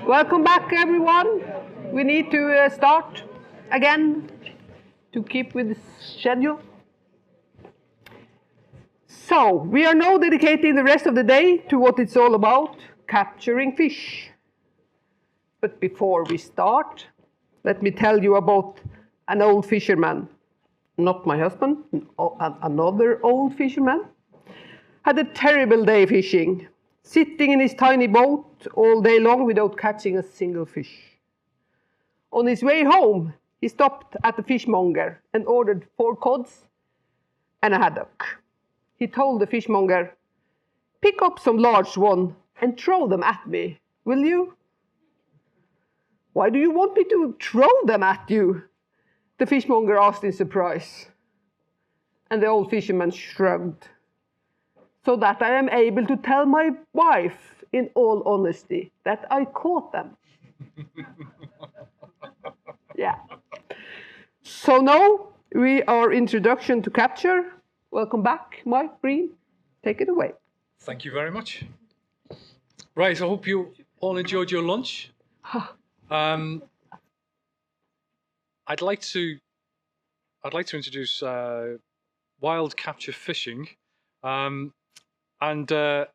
Welcome back, everyone. We need to start again to keep with the schedule. So, we are now dedicating the rest of the day to what it's all about, capturing fish. But before we start, let me tell you about an old fisherman. Not my husband, another old fisherman. Had a terrible day fishing, sitting in his tiny boat all day long without catching a single fish. On his way home, he stopped at the fishmonger and ordered 4 cods and a haddock. He told the fishmonger, "Pick up some large one and throw them at me, will you?" "Why do you want me to throw them at you?" the fishmonger asked in surprise. And the old fisherman shrugged. "So that I am able to tell my wife in all honesty that I caught them." Yeah. So now we are introduction to capture. Welcome back, Mike, Breen. Take it away. Thank you very much. Right, I hope you all enjoyed your lunch. I'd like to introduce wild capture fishing, and the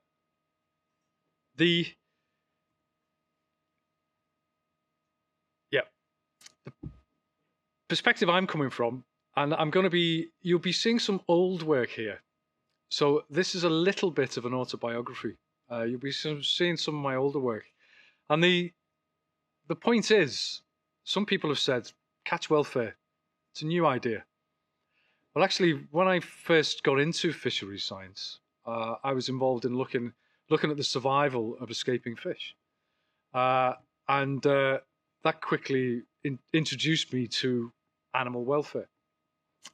perspective I'm coming from, and you'll be seeing some old work here. So this is a little bit of an autobiography. You'll be seeing some of my older work, and the point is, some people have said catch welfare. It's a new idea. Well, actually, when I first got into fisheries science, I was involved in looking at the survival of escaping fish, and that quickly introduced me to animal welfare.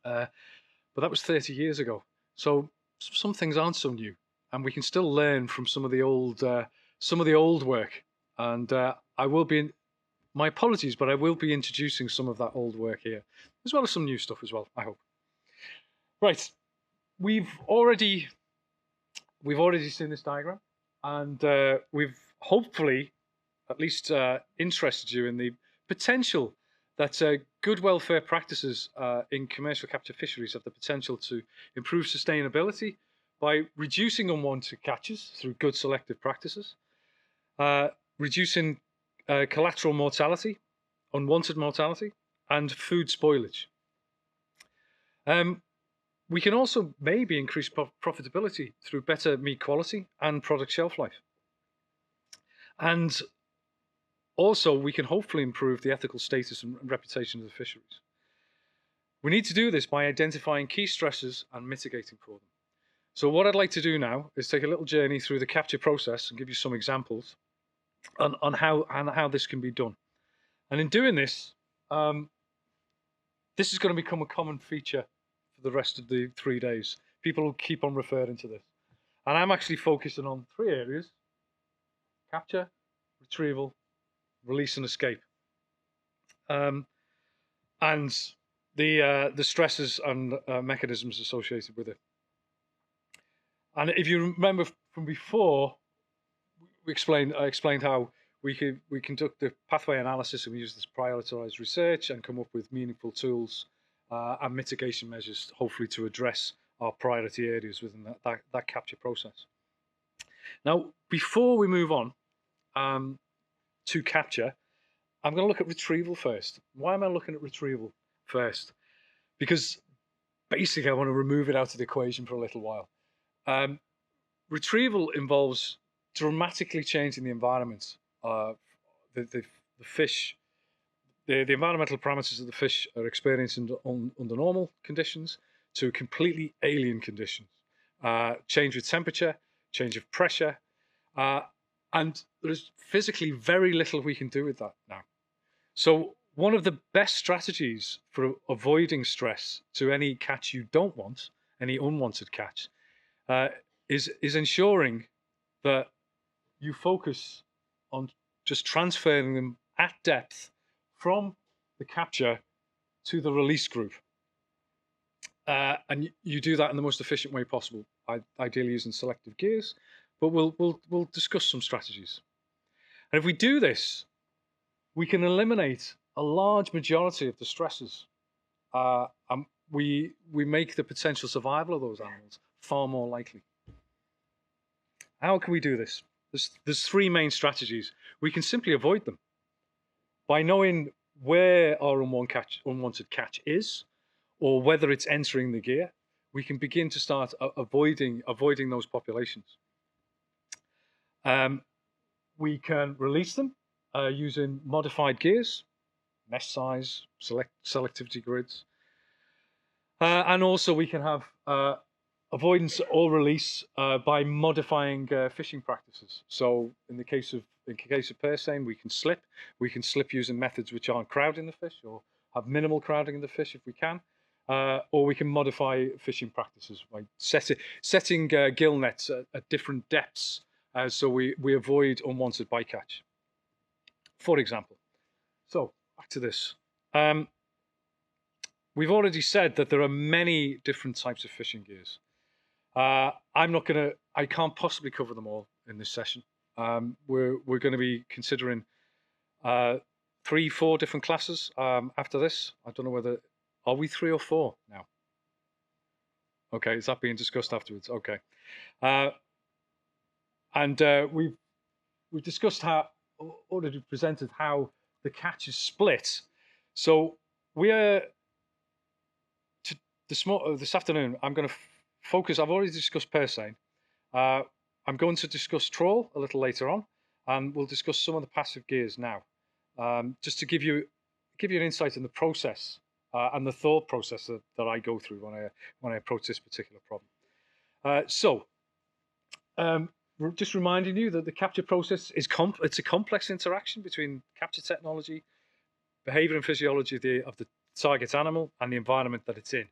But that was 30 years ago. So some things aren't so new, and we can still learn from some of the old work. And I will be my apologies, but I will be introducing some of that old work here, as well as some new stuff as well, I hope. Right, we've already seen this diagram, and we've hopefully at least interested you in the potential that good welfare practices in commercial capture fisheries have the potential to improve sustainability by reducing unwanted catches through good selective practices, reducing collateral mortality, unwanted mortality, and food spoilage. We can also maybe increase profitability through better meat quality and product shelf life. And also, we can hopefully improve the ethical status and reputation of the fisheries. We need to do this by identifying key stresses and mitigating for them. So what I'd like to do now is take a little journey through the capture process and give you some examples on how this can be done. And in doing this, this is going to become a common feature for the rest of the 3 days. People will keep on referring to this. And I'm actually focusing on 3 areas: capture, retrieval, release and escape, and the stresses and mechanisms associated with it. And if you remember from before, I explained how we conduct the pathway analysis, and we use this prioritized research and come up with meaningful tools and mitigation measures, hopefully to address our priority areas within that capture process. Now, before we move on to capture, I'm going to look at retrieval first. Why am I looking at retrieval first? Because basically I want to remove it out of the equation for a little while. Retrieval involves dramatically changing the environment. The fish, the environmental parameters of the fish are experiencing under normal conditions to completely alien conditions. Change of temperature, change of pressure, and there's physically very little we can do with that now. So one of the best strategies for avoiding stress to any catch you don't want, any unwanted catch, is ensuring that you focus on just transferring them at depth from the capture to the release group. And you do that in the most efficient way possible, ideally using selective gears, but we'll discuss some strategies. And if we do this, we can eliminate a large majority of the stresses. And we make the potential survival of those animals far more likely. How can we do this? There's three main strategies. We can simply avoid them by knowing where our unwanted catch is, or whether it's entering the gear. We can begin to start avoiding those populations. We can release them using modified gears, mesh size, selectivity grids, and also we can have avoidance or release by modifying fishing practices. So in the case of purse seine, we can slip using methods which aren't crowding the fish, or have minimal crowding of the fish if we can, or we can modify fishing practices by setting gill nets at different depths, so we avoid unwanted bycatch, for example. So back to this. We've already said that there are many different types of fishing gears. I can't possibly cover them all in this session. We're going to be considering 3-4 different classes after this. I don't know whether, are we 3 or 4 now? Okay, is that being discussed afterwards? Okay. And we've discussed how, already presented how the catch is split. So we are, this afternoon, I'm going to focus, I've already discussed purse seine. I'm going to discuss trawl a little later on, and we'll discuss some of the passive gears now, just to give you an insight in the process and the thought process that I go through when I approach this particular problem. Just reminding you that the capture process is it's a complex interaction between capture technology, behavior and physiology of the target animal, and the environment that it's in.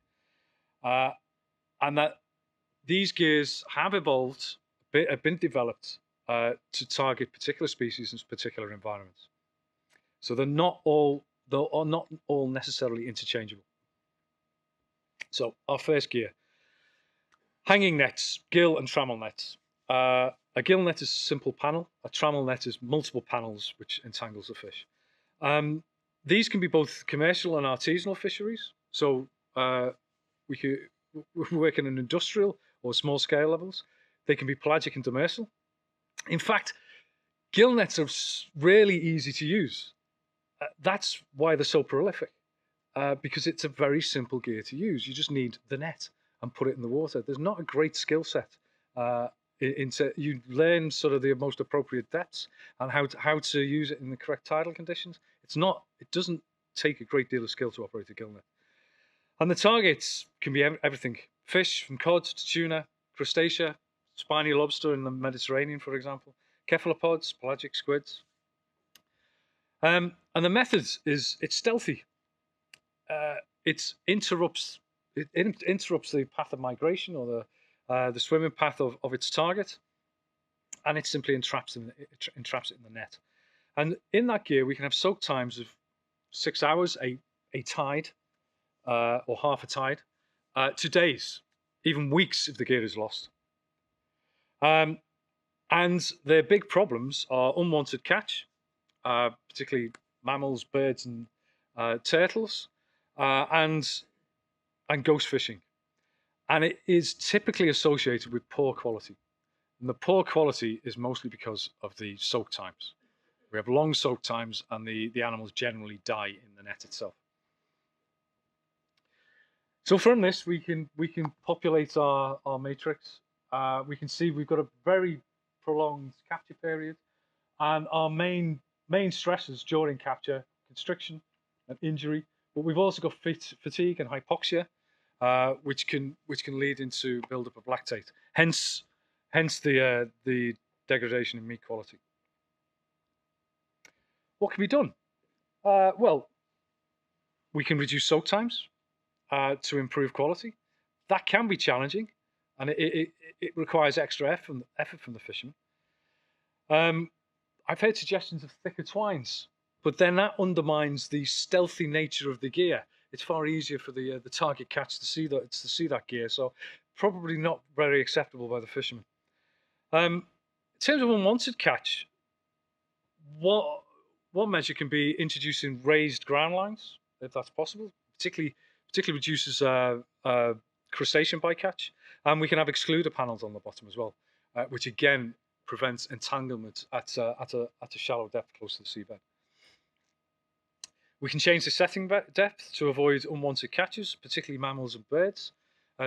And that these gears have evolved, have been developed to target particular species and particular environments. So they're not all necessarily interchangeable. So our first gear: hanging nets, gill and trammel nets. A gill net is a simple panel. A trammel net is multiple panels which entangles the fish. These can be both commercial and artisanal fisheries. So we work in an industrial or small scale levels. They can be pelagic and demersal. In fact, gill nets are really easy to use. That's why they're so prolific, because it's a very simple gear to use. You just need the net and put it in the water. There's not a great skill set. You learn sort of the most appropriate depths and how to use it in the correct tidal conditions. It doesn't take a great deal of skill to operate a gill net. And the targets can be everything: fish from cod to tuna, crustacea, spiny lobster in the Mediterranean, for example, cephalopods, pelagic squids. And the method is, it's stealthy. It interrupts the path of migration, or the swimming path of its target, and it simply entraps it in the net. And in that gear, we can have soak times of 6 hours, a tide, or half a tide, to days, even weeks if the gear is lost. And their big problems are unwanted catch, particularly mammals, birds, and turtles, and ghost fishing. And it is typically associated with poor quality. And the poor quality is mostly because of the soak times. We have long soak times, and the animals generally die in the net itself. So from this, we can populate our matrix. We can see we've got a very prolonged capture period, and our main stresses during capture: constriction and injury. But we've also got fatigue and hypoxia, which can lead into buildup of lactate. Hence the degradation in meat quality. What can be done? Well, we can reduce soak times to improve quality. That can be challenging, and it requires extra effort from the fishermen. I've heard suggestions of thicker twines, but then that undermines the stealthy nature of the gear. It's far easier for the target catch to see that gear, so probably not very acceptable by the fishermen. terms of unwanted catch, one measure can be introducing raised ground lines, if that's possible. Particularly reduces crustacean bycatch, and we can have excluder panels on the bottom as well, which again prevents entanglement at a shallow depth close to the seabed. We can change the setting depth to avoid unwanted catches, particularly mammals and birds.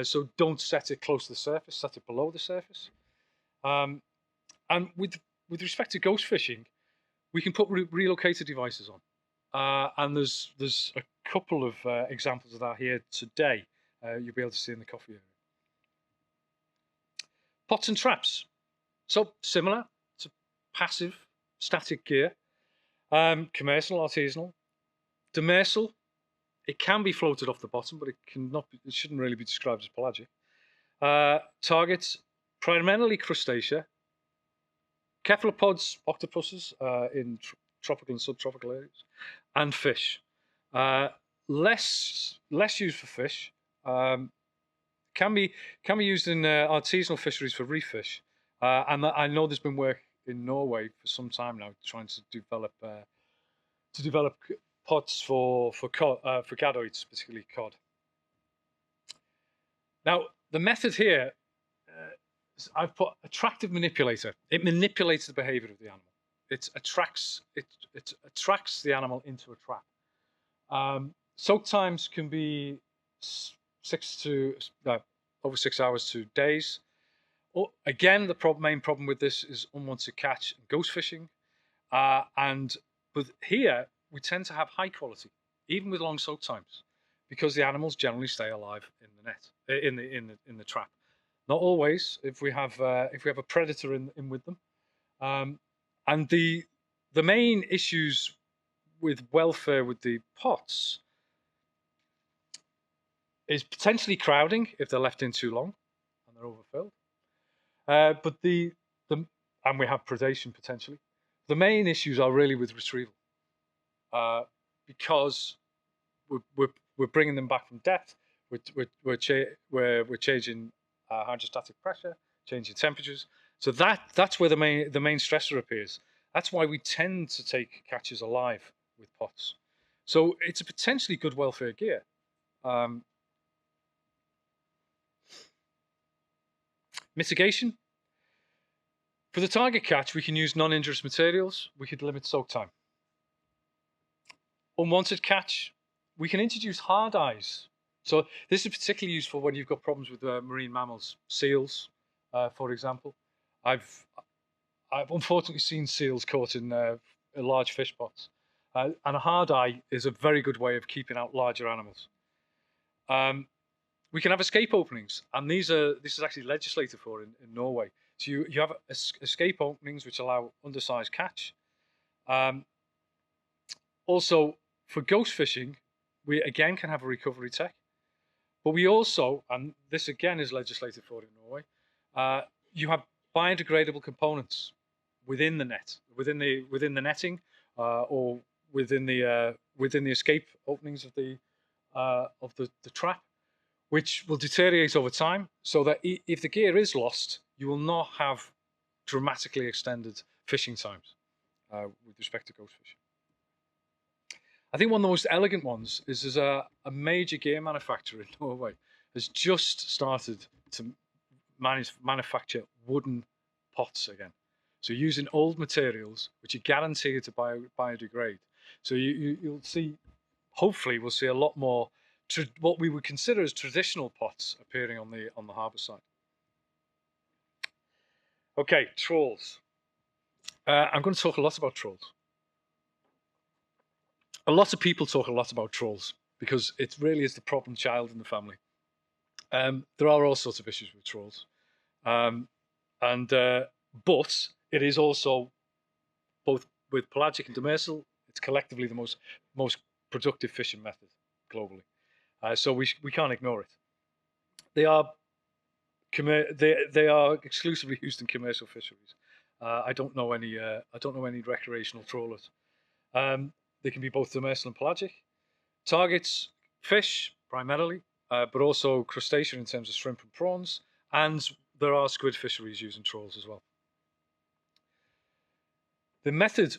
So don't set it close to the surface, set it below the surface. And with respect to ghost fishing, we can put relocator devices on. And there's a couple of examples of that here today. You'll be able to see in the coffee area. Pots and traps. So similar to passive static gear, commercial, artisanal. Demersal, it can be floated off the bottom, but it shouldn't really be described as pelagic. Targets, primarily crustacea, cephalopods, octopuses in tropical and subtropical areas, and fish. Less used for fish. Can be used in artisanal fisheries for reef fish. And I know there's been work in Norway for some time now trying to develop pots for gadoids, particularly cod. Now, the method here, I've put attractive manipulator. It manipulates the behavior of the animal. It attracts the animal into a trap. Soak times can be over 6 hours to days. Again, the main problem with this is unwanted catch and ghost fishing. But here, we tend to have high quality, even with long soak times, because the animals generally stay alive in the net, in the trap. Not always, if we have a predator in with them. And the main issues with welfare with the pots is potentially crowding if they're left in too long and they're overfilled. But and we have predation potentially. The main issues are really with retrieval. Because we're bringing them back from depth, we're changing hydrostatic pressure, changing temperatures. So that's where the main stressor appears. That's why we tend to take catches alive with pots. So it's a potentially good welfare gear. Mitigation. For the target catch, we can use non-injurious materials. We could limit soak time. Unwanted catch, we can introduce hard eyes. So this is particularly useful when you've got problems with marine mammals, seals, for example. I've unfortunately seen seals caught in large fish pots, and a hard eye is a very good way of keeping out larger animals. We can have escape openings, and this is actually legislated for in Norway. So you have escape openings which allow undersized catch. Also, for ghost fishing, we again can have a recovery tech, but we also, and this again is legislated for in Norway, you have biodegradable components within the net, within the netting, or within the escape openings of the trap, which will deteriorate over time, so that if the gear is lost, you will not have dramatically extended fishing times with respect to ghost fishing. I think one of the most elegant ones is there's a major gear manufacturer in Norway has just started to manufacture wooden pots again. So using old materials, which are guaranteed to biodegrade. So you'll see, hopefully we'll see a lot more what we would consider as traditional pots appearing on the harbour side. Okay, trawls. I'm going to talk a lot about trawls. A lot of people talk a lot about trawls because it really is the problem child in the family. There are all sorts of issues with trawls, but it is also, both with pelagic and demersal, it's collectively the most productive fishing method globally. So we can't ignore it. They are exclusively used in commercial fisheries. I don't know any recreational trawlers. They can be both demersal and pelagic. Targets fish primarily, but also crustacean in terms of shrimp and prawns, and there are squid fisheries using trawls as well. The method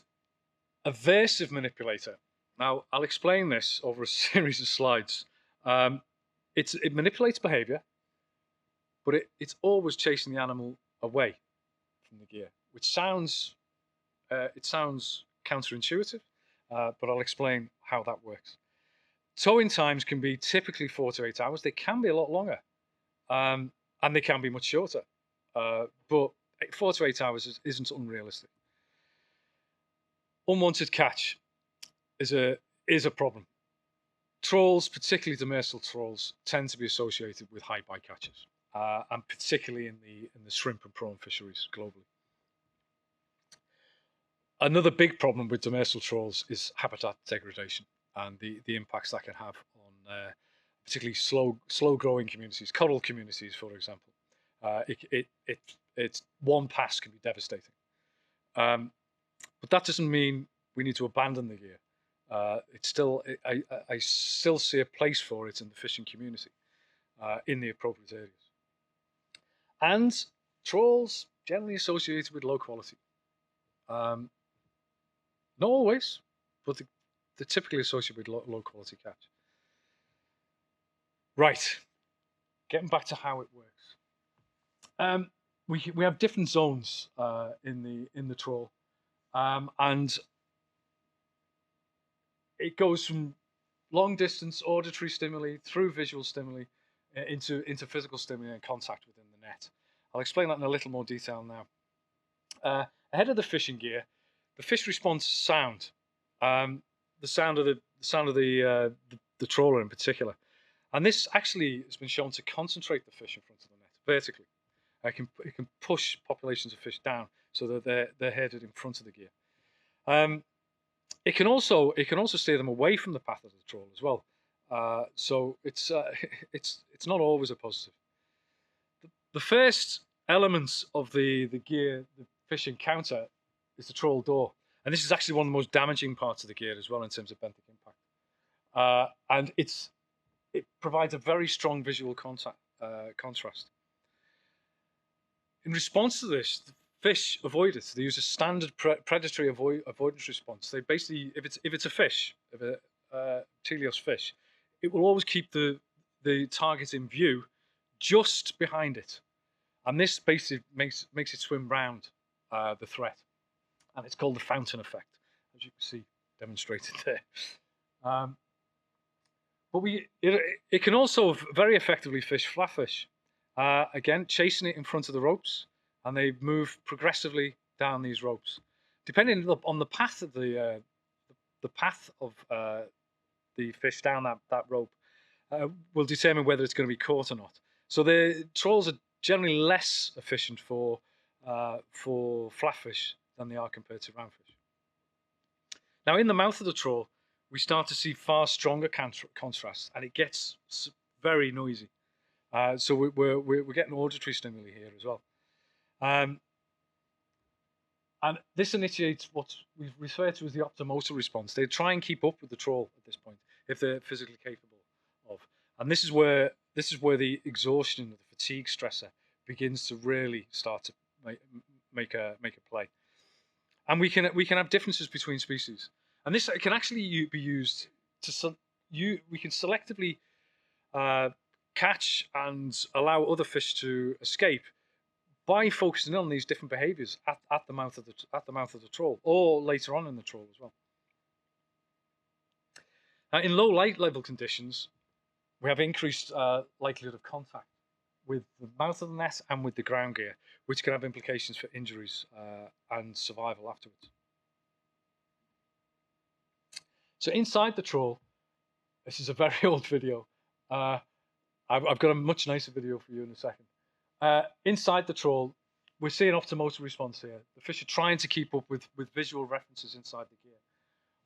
aversive manipulator. Now, I'll explain this over a series of slides. It manipulates behavior, but it's always chasing the animal away from the gear, which sounds counterintuitive, but I'll explain how that works. Towing times can be typically 4 to 8 hours. They can be a lot longer, and they can be much shorter. But 4 to 8 hours isn't unrealistic. Unwanted catch is a problem. Trawls, particularly demersal trawls, tend to be associated with high bycatches, and particularly in the shrimp and prawn fisheries globally. Another big problem with demersal trawls is habitat degradation and the impacts that can have on particularly slow growing communities, coral communities, for example. It's one pass can be devastating, but that doesn't mean we need to abandon the gear. It's still I still see a place for it in the fishing community, in the appropriate areas. And trawls generally associated with low quality. Not always, but they're typically associated with low quality catch. Right, getting back to how it works. We have different zones in the trawl, and it goes from long distance auditory stimuli through visual stimuli into physical stimuli and contact within the net. I'll explain that in a little more detail now. Ahead of the fishing gear, the fish responds to sound, the sound of the trawler in particular, and this actually has been shown to concentrate the fish in front of the net vertically. It can push populations of fish down so that they're headed in front of the gear. It can also steer them away from the path of the trawl as well. So it's not always a positive. The first elements of the gear the fish encounter is the trawl door, and this is actually one of the most damaging parts of the gear as well in terms of benthic impact. And it provides a very strong visual contrast. In response to this, the fish avoid it. They use a standard predatory avoidance response. They basically, if it's a fish, if a teleos fish, it will always keep the target in view just behind it, and this basically makes it swim round the threat, and it's called the fountain effect, as you can see demonstrated there. But it can also very effectively fish flatfish. Again, chasing it in front of the ropes, and they move progressively down these ropes, depending on the path of the fish down that rope will determine whether it's going to be caught or not. So the trawls are generally less efficient for flatfish than they are compared to roundfish. Now, in the mouth of the trawl, we start to see far stronger contrast, and it gets very noisy. So we're getting auditory stimuli here as well. And this initiates what we refer to as the optomotor response. They try and keep up with the trawl at this point, if they're physically capable of. And this is where the exhaustion of the fatigue stressor begins to really start to make a play. And we can have differences between species, and this can actually be used to we can selectively catch and allow other fish to escape by focusing on these different behaviours at the mouth of the trawl, or later on in the trawl as well. In low light level conditions, we have increased likelihood of contact with the mouth of the net and with the ground gear, which can have implications for injuries and survival afterwards. So inside the trawl, this is a very old video. I've got a much nicer video for you in a second. Inside the trawl, we're seeing optomotor response here. The fish are trying to keep up with visual references inside the gear.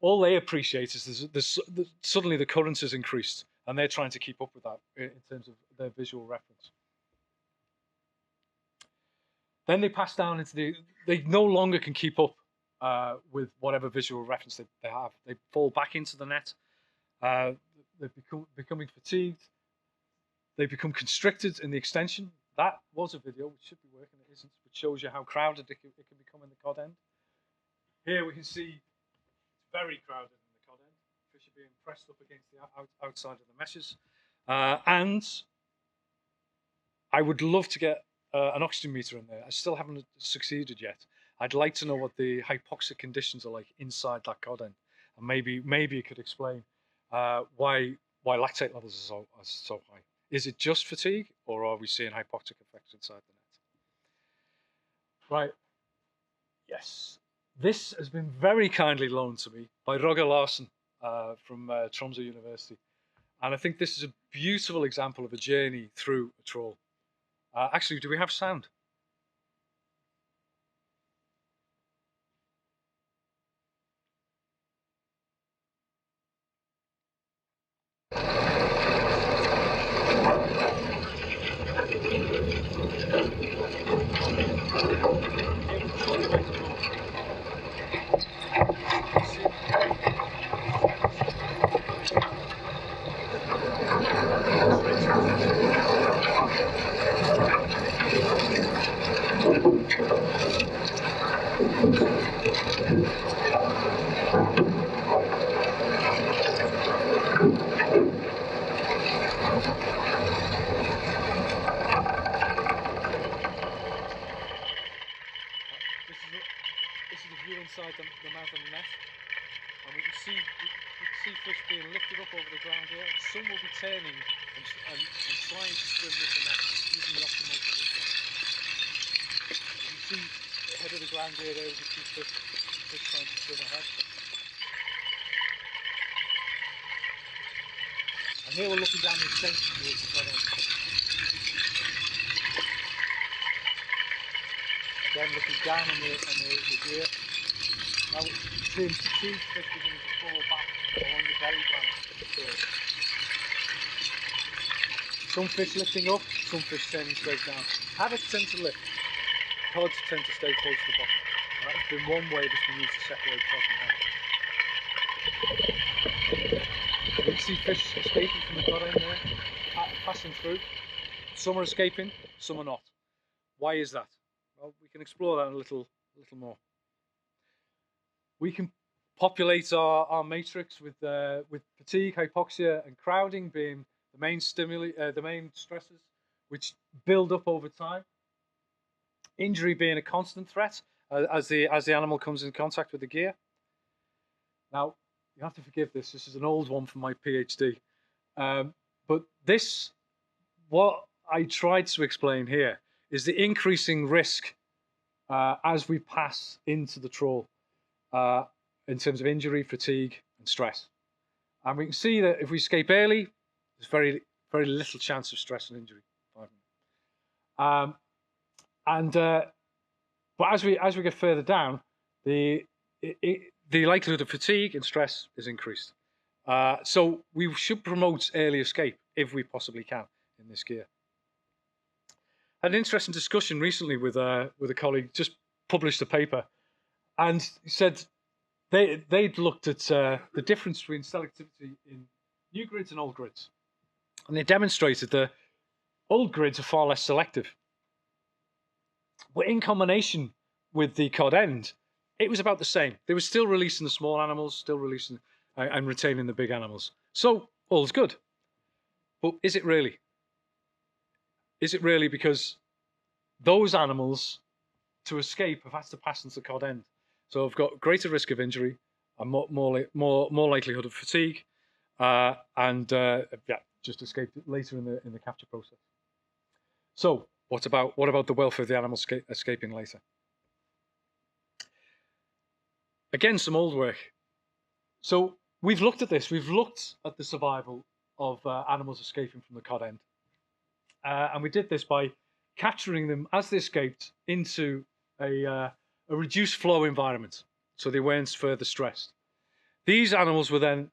All they appreciate is suddenly the current has increased, and they're trying to keep up with that in terms of their visual reference. Then they pass down into they no longer can keep up with whatever visual reference they have. They fall back into the net. They're becoming fatigued. They become constricted in the extension. That was a video which should be working, it isn't, which shows you how crowded it can become in the cod end. Here we can see it's very crowded in the cod end. Fish are being pressed up against the outside of the meshes. And I would love to get an oxygen meter in there. I still haven't succeeded yet. I'd like to know what the hypoxic conditions are like inside that cod end, and maybe you could explain why lactate levels are so high. Is it just fatigue, or are we seeing hypoxic effects inside the net? Right. Yes. This has been very kindly loaned to me by Roger Larsen from Tromsø University, and I think this is a beautiful example of a journey through a trawl. Actually, do we have sound? This is a view inside the mouth of the net, and we can see fish being lifted up over the ground here. Some will be turning and trying to swim with the net using the optimal position. You can see the head of the ground here. There we see fish trying to swim ahead. And here we're looking down the extension towards the cod end. Again, looking down on the gear. Now, seeing fatigue fish beginning to fall back along the belly panel. Some fish lifting up, some fish turning straight down. Haddock tend to lift, cods tend to stay close to the bottom. And that's been one way that's been used to separate cod from haddock. You can see fish escaping from the cod end there, passing through. Some are escaping, some are not. Why is that? Well, we can explore that a little more. We can populate our matrix with fatigue, hypoxia, and crowding being the main the main stresses, which build up over time. Injury being a constant threat as the animal comes in contact with the gear. Now, you have to forgive this. This is an old one from my PhD, but what I tried to explain here is the increasing risk as we pass into the trawl in terms of injury, fatigue, and stress. And we can see that if we escape early, there's very little chance of stress and injury. But as we get further down, the likelihood of fatigue and stress is increased. So we should promote early escape if we possibly can in this gear. I had an interesting discussion recently with a colleague, just published a paper, and he said they'd looked at the difference between selectivity in new grids and old grids, and they demonstrated that old grids are far less selective. But in combination with the cod end, it was about the same. They were still releasing the small animals, still releasing and retaining the big animals. So all's good. But is it really? Is it really? Because those animals, to escape, have had to pass into the cod end. So I've got greater risk of injury and more likelihood of fatigue, just escaped later in the capture process. So what about the welfare of the animals escaping later? Again, some old work. So we've looked at this. We've looked at the survival of animals escaping from the cod end, and we did this by capturing them as they escaped into a reduced flow environment, so they weren't further stressed. These animals were then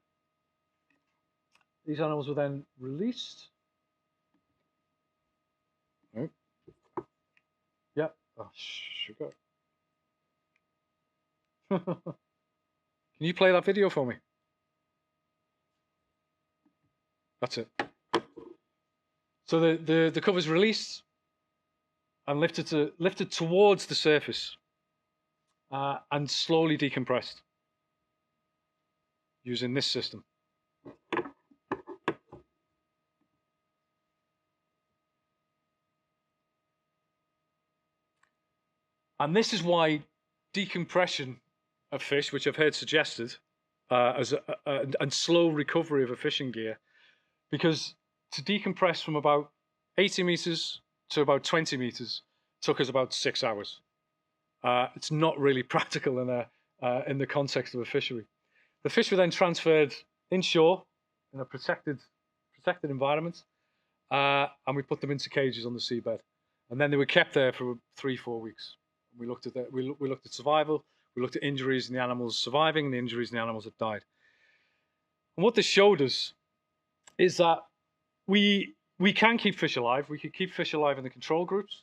released. Oh. Yeah. Oh, sugar. Can you play that video for me? That's it. So the cover's released and lifted towards the surface. and slowly decompressed using this system. And this is why decompression of fish, which I've heard suggested, and slow recovery of a fishing gear, because to decompress from about 80 meters to about 20 meters took us about 6 hours. It's not really practical in the context of a fishery. The fish were then transferred inshore in a protected environment, and we put them into cages on the seabed, and then they were kept there for 3-4 weeks. We looked at that. We looked at survival. We looked at injuries in the animals surviving and the injuries in the animals that died. And what this showed us is that we can keep fish alive. We could keep fish alive in the control groups,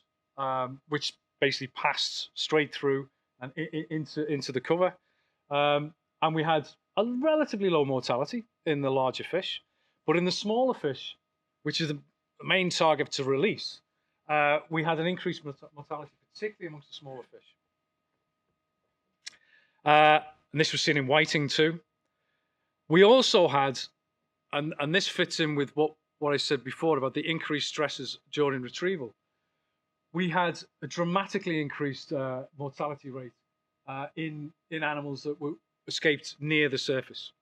which basically passed straight through and into the cover. And we had a relatively low mortality in the larger fish, but in the smaller fish, which is the main target to release, we had an increased mortality, particularly amongst the smaller fish. And this was seen in whiting too. We also had, and this fits in with what I said before about the increased stresses during retrieval. We had a dramatically increased mortality rate in animals that were escaped near the surface,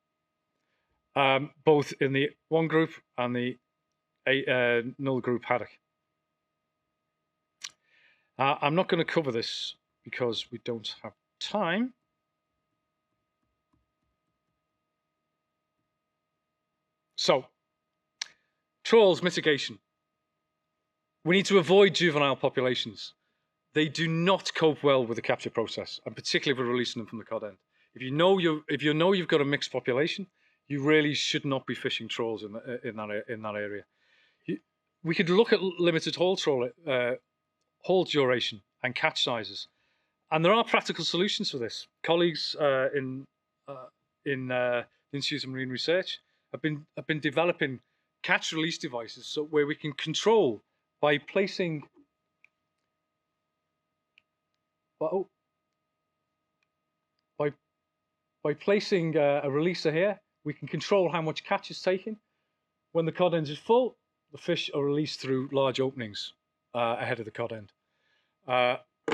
both in the one group and the null group haddock. I'm not going to cover this because we don't have time. So, trawls mitigation. We need to avoid juvenile populations. They do not cope well with the capture process, and particularly with releasing them from the cod end. If you know you've got a mixed population, you really should not be fishing trawls in that area. We could look at limited haul duration and catch sizes, and there are practical solutions for this. Colleagues in the Institute of Marine Research have been developing catch release devices where we can control by placing by placing a releaser here. We can control how much catch is taken. When the cod end is full, the fish are released through large openings ahead of the cod end.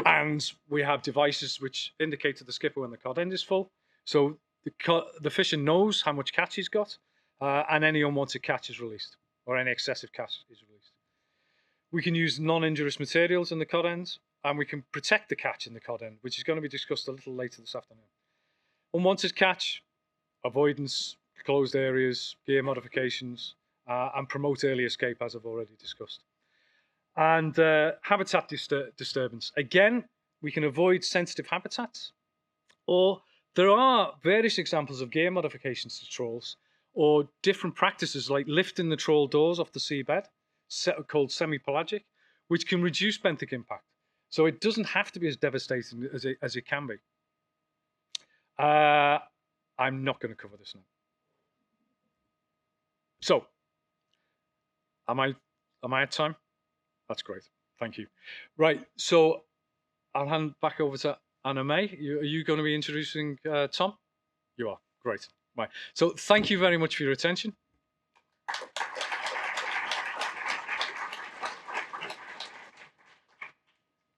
And we have devices which indicate to the skipper when the cod end is full. So the fisher knows how much catch he's got, and any unwanted catch is released, or any excessive catch is released. We can use non-injurious materials in the cod ends, and we can protect the catch in the cod end, which is going to be discussed a little later this afternoon. Unwanted catch, avoidance, closed areas, gear modifications, and promote early escape, as I've already discussed. And habitat disturbance. Again, we can avoid sensitive habitats, or there are various examples of gear modifications to trawls, or different practices like lifting the trawl doors off the seabed, called semi-pelagic, which can reduce benthic impact. So it doesn't have to be as devastating as it can be. I'm not going to cover this now. So, am I at time? That's great. Thank you. Right. So, I'll hand back over to Anna May. Are you going to be introducing Tom? You are. Great. Right. So, thank you very much for your attention.